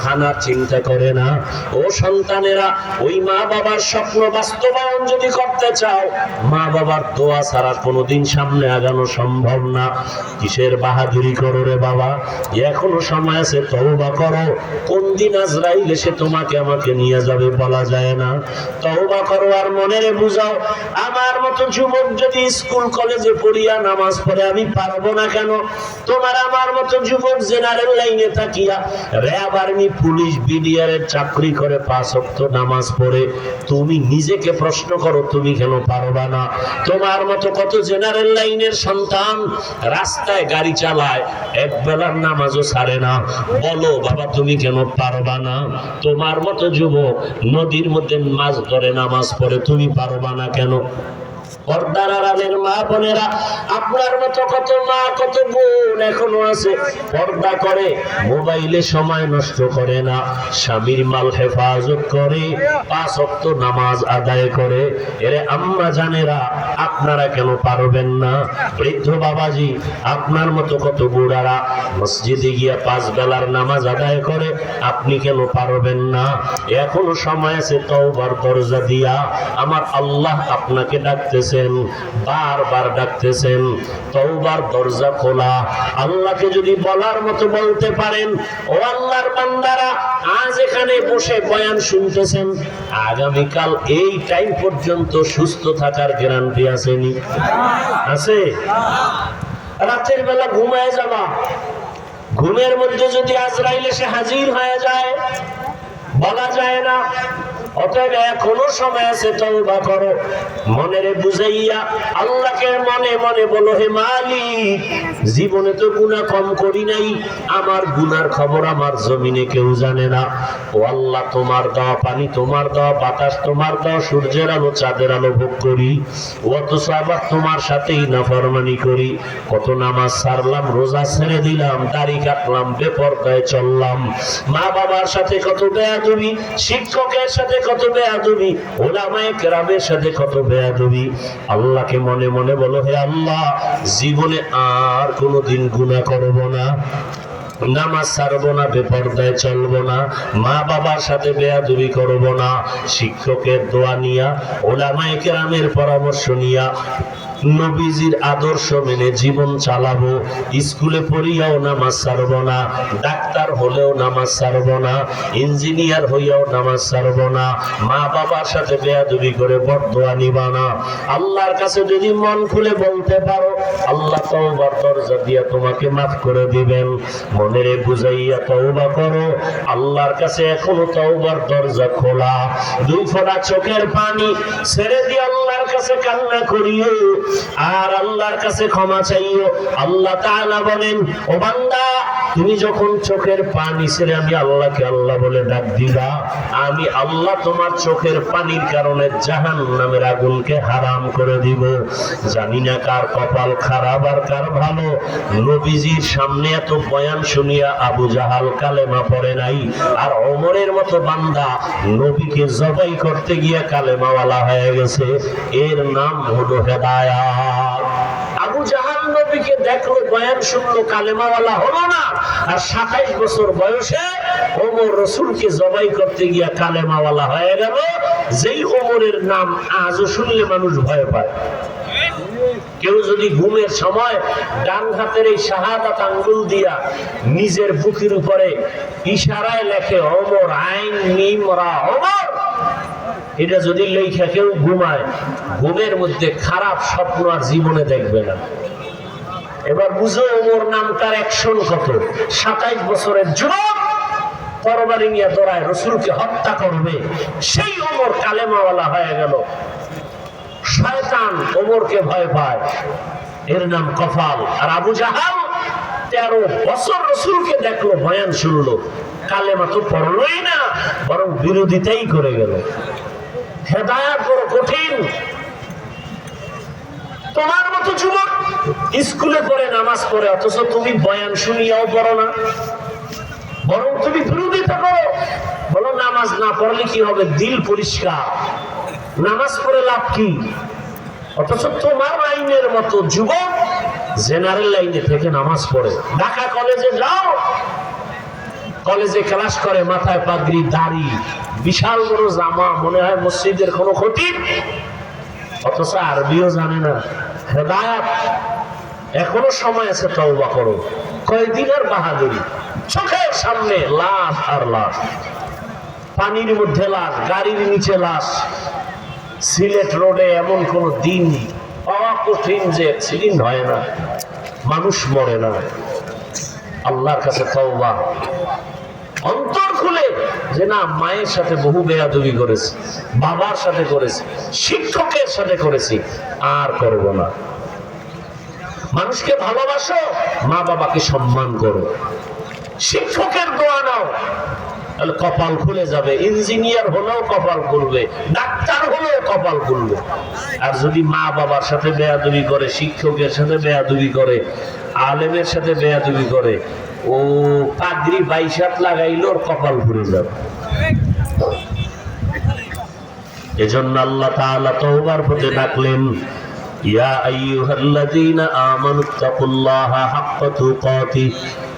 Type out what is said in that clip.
খানার চিন্তা করে না। ও সন্তানেরা, ওই মা বাবার স্বপ্ন বাস্তবায়ন যদি করতে চাও, মা বাবার দোয়া ছাড়া কোনোদিন সামনে আগানো সম্ভব না। কিসের বাহাদুরি করো রে বাবা? এখনো সময় আছে, তওবা করো। কোন দিন আজরাইল এসে তোমাকে আমাকে নিয়ে যাবে বলা যায় না। তওবা করো আর মনেরে বুঝাও, আমার মতো যুবক যদি স্কুল কলেজে পড়িয়া নামাজ পড়ে আমি পারবো না কেন? তোমার আমার মতো যুবক জেনারেল লাইনে থাকিয়া র‍্যাব, আর্মি, পুলিশ, বিডিআর এর চাকরি করে 5 ওয়াক্ত নামাজ পড়ে, তুমি নিজেকে প্রশ্ন করো তুমি কেন পারবা না? তোমার মতো কত জেনারেল লাইনের সন্তান রাস্তায় গাড়ি চালায়, এক বেলার নামাজও ছাড়ে না, বলো বাবা তুমি কেন পারবা না? তোমার মতো যুবক নদীর মধ্যে মাছ ধরে নামাজ পড়ে, তুমি পারবা না কেন? পর্দার আড়ালের মা বোনেরা, আপনার মতো কত মা কত বোন এখনো আছে, পর্দা করে, মোবাইলে সময় নষ্ট করে না, স্বামীর মাল হেফাজত করে, 5 ওয়াক্ত নামাজ আদায় করে। এরে আম্মা জানেরা, আপনারা কেন পারবেন না? বৃদ্ধ বাবাজি, আপনার মতো কত বুড়ারা মসজিদে গিয়া 5 বেলার নামাজ আদায় করে, আপনি কেন পারবেন না? এখনো সময় আছে, তওবার দরজা দিয়া আমার আল্লাহ আপনাকে ডাকতেছে, বারবার ডাকতেছেন। তওবার দরজা খোলা। আল্লাহকে যদি বলার মতো বলতে পারেন, ও আল্লাহর বান্দারা, আজ এখানে বসে বয়ান শুনতেছেন, আগামীকাল এই টাইম পর্যন্ত সুস্থ থাকার গ্যারান্টি আসেনি? আছে? রাতের বেলা ঘুমায় যাবা, ঘুমের মধ্যে যদি আজরাইল এসে হাজির হয়ে যায়, বলা যায় না। অতএব এখনো সময় আছে, তওবা করো। মনেরে বুঝাইয়া আল্লাহকে মনে মনে বলো, হে মালিক, জীবনে তো গুনাহ কম করি নাই, আমার গুনার খবর আমার জমিনে কেউ জানে না। ও আল্লাহ, তোমার দেওয়া পানি, তোমার দেওয়া বাতাস, তোমার দেওয়া সূর্যের আলো, চাঁদের আলো ভোগ করি, অথচ আবার তোমার সাথেই নাফরমানি করি। কত নামাজ ছাড়লাম, রোজা ছেড়ে দিলাম, দাড়ি কাটলাম, বেপরদায় চললাম, মা বাবার সাথে কত বেয়াদবি, শিক্ষকের সাথে কত বেয়াদবি, ওলামায়ে কেরামের সাথে কত বেয়াদবি। আল্লাহকে মনে মনে বলো, হে আল্লাহ, জীবনে আর কোনোদিন গুনাহ করব না, নামাজ ছাড়বো না, বেপরদায় চলবো না, মা বাবার সাথে বেয়াদবি করবো না, শিক্ষকের দোয়া নিয়া, ওলামায়ে কেরামের পরামর্শ নিয়া, নবীজির আদর্শ মেনে জীবন চালাবো। স্কুলে পড়িয়াও নামাজ ছাড়বো না, ডাক্তার হলেও নামাজ ছাড়বো না, ইঞ্জিনিয়ার হইয়াও নামাজ ছাড়বো না, মা বাবার সাথে বেয়াদবি করে বরদোয়া নিবা না। আল্লাহর কাছে যদি মন খুলে বলতে পারো, আল্লাহ তওবার দরজা দিয়া তোমাকে মাফ করে দিবেন। মনেরে বুঝাইয়া তওবা করো, আল্লাহর কাছে এখনো তওবার দরজা খোলা। 2 ফোঁটা চোখের পানি ছেড়ে দিয়ে আল্লাহর কাছে কান্না করিও আর আল্লাহর কাছে ক্ষমা চাইও। আল্লাহ তাআলা বলেন, ও বান্দা, তুমি যখন চোখের পানি ছেড়ে আমি আল্লাহকে আল্লাহ বলে ডাক দিবা, আমি আল্লাহ তোমার চোখের পানির কারণে জাহান্নামের আগুনকে হারাম করে দিব। জানি না কার কপাল খারাপ আর কার ভালো। নবীজির সামনে এত বয়ান শুনিয়া আবু জাহাল কালেমা পড়ে নাই, আর ওমরের মতো বান্দা নবীকে জবাই করতে গিয়ে কালেমাওয়ালা হয়ে গেছে। এর নাম হলো হেদায়াত। আবু জাহাল নবীকে দেখলো, বয়ান শুনলো, কালেমাওয়ালা হলো না, আর 27 বছর বয়সে ওমর রাসূলকে জবাই করতে গিয়ে কালেমাওয়ালা হয়ে গেল। যেই ওমরের নাম আজও শুনলে মানুষ ভয় পায়। কেউ যদি ঘুমের সময় ডান হাতের এই শাহাদাত আঙ্গুল দিয়া নিজের বুকের উপরে ইশারায় লেখে ওমর, আইন মিম রা ওমর, এটা যদি লেখা কেউ ঘুমায়, ঘুমের মধ্যে খারাপ স্বপ্ন আর জীবনে দেখবে না। এবার বুঝো ওমর নামটার অ্যাকশন কত। 27 বছরের যুবক তরবারি নিয়ে দৌড়ায়, রাসূলকে হত্যা করবে, সেই ওমর কালেমাওয়ালা হয়ে গেল। শয়তান ওমরকে ভয় পায়, এর নাম কফাল। আর আবু জাহাল 13 বছর রাসূলকে দেখলো, বয়ান শুনলো, কালেমা তো পড়লোই না, বরং বিরোধিতাই করে গেল। হেদায়েত বড় কঠিন। তোমার মতো যুবক স্কুলে পড়ে, নামাজ পড়ে, অথচ তুমি বয়ান শুনিয়াও পড়ো না, বরং তুমি বিরোধিতা করো। বলো নামাজ না পড়লে কি হবে? দিল পরিষ্কার, নামাজ পড়ে লাভ কি? অথচ তোমার লাইনের মতো যুবক জেনারেল লাইনে থেকে নামাজ পড়ে। ঢাকা কলেজে যাও, কলেজে ক্লাস করে, মাথায় পাগড়ি, দাড়ি, বিশাল বড় জামা, মনে হয় মসজিদের কোনো খতিব, অথচ আরবিও জানে না। হেদায়েত, এখনো সময় আছে, তওবা করো। কয়দিনের বাহাদুরি, চোখের সামনে লাশ আর লাশ, পানির মধ্যে লাশ, গাড়ির নিচে লাশ। সিলেট রোডে এমন কোন দিন পাওয়া কঠিন যে অ্যাক্সিডেন্ট হয় না, মানুষ মরে না। আল্লাহর কাছে তওবা, অন্তর খুলে যে না, মায়ের সাথে বহু বেয়াদবি করেছি, বাবার সাথে করেছি, শিক্ষকের সাথে করেছি, আর করব না। মানুষকে ভালোবাসো, মা বাবাকে সম্মান করো, শিক্ষকের দোয়া নাও, তাহলে কপাল খুলে যাবে। ইঞ্জিনিয়ার হলেও কপাল খুলবে, ডাক্তার হলেও কপাল খুলবে। আর যদি মা বাবার সাথে বেয়াদবি করে, শিক্ষকের সাথে বেয়াদবি করে, আলেমের সাথে বেয়াদবি করে, ও পাগড়ি 22 হাত লাগাইলে ওর কপাল ঘুরে যাবে। এজন্য আল্লাহ তাআলা তওবার পথে ডাকলেন, ইয়া আইয়ুহাল্লাযীনা আমানুত্তাকুল্লাহা হাক্কা তুকাতিহি